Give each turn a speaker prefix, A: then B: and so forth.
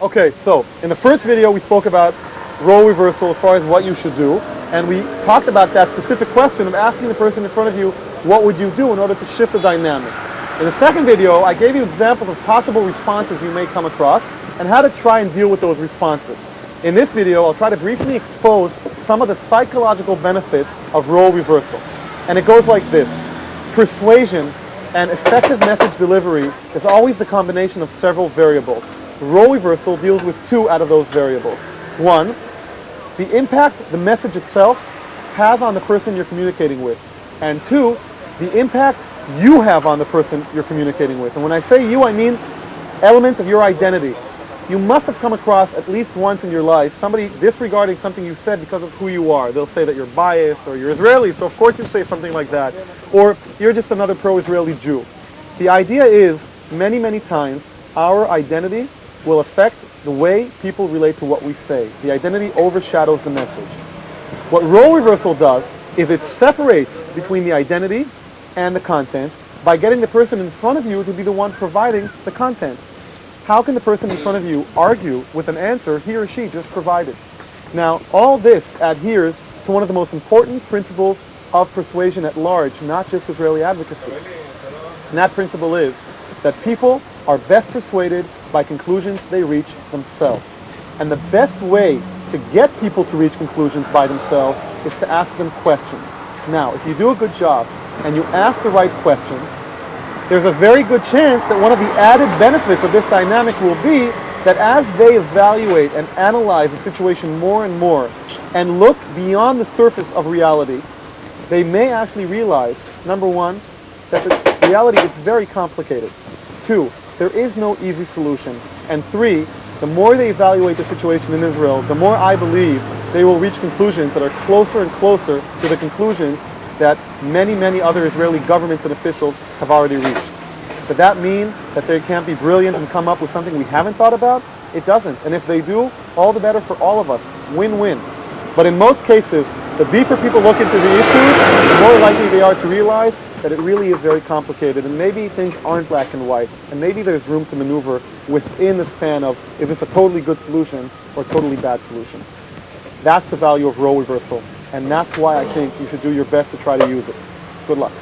A: Okay, so in the first video we spoke about role reversal as far as what you should do, and we talked about that specific question of asking the person in front of you, what would you do in order to shift the dynamic. In the second video, I gave you examples of possible responses you may come across and how to try and deal with those responses. In this video, I'll try to briefly expose some of the psychological benefits of role reversal. And it goes like this. Persuasion and effective message delivery is always the combination of several variables. Role reversal deals with two out of those variables. One, the impact the message itself has on the person you're communicating with. And two, the impact you have on the person you're communicating with. And when I say you, I mean elements of your identity. You must have come across at least once in your life somebody disregarding something you said because of who you are. They'll say that you're biased or you're Israeli, so of course you say something like that. Or you're just another pro-Israeli Jew. The idea is, many, many times, our identity will affect the way people relate to what we say. The identity overshadows the message. What role reversal does is it separates between the identity and the content by getting the person in front of you to be the one providing the content. How can the person in front of you argue with an answer he or she just provided? Now, all this adheres to one of the most important principles of persuasion at large, not just Israeli advocacy. And that principle is that people are best persuaded by conclusions they reach themselves. And the best way to get people to reach conclusions by themselves is to ask them questions. Now, if you do a good job and you ask the right questions, there's a very good chance that one of the added benefits of this dynamic will be that as they evaluate and analyze the situation more and more and look beyond the surface of reality, they may actually realize, number one, that the reality is very complicated. Two, there is no easy solution. And three, the more they evaluate the situation in Israel, the more I believe they will reach conclusions that are closer and closer to the conclusions that many, many other Israeli governments and officials have already reached. Does that mean that they can't be brilliant and come up with something we haven't thought about? It doesn't. And if they do, all the better for all of us. Win-win. But in most cases, the deeper people look into the issues, the more likely they are to realize that it really is very complicated, and maybe things aren't black and white, and maybe there's room to maneuver within the span of, is this a totally good solution or a totally bad solution? That's the value of role reversal, and that's why I think you should do your best to try to use it. Good luck.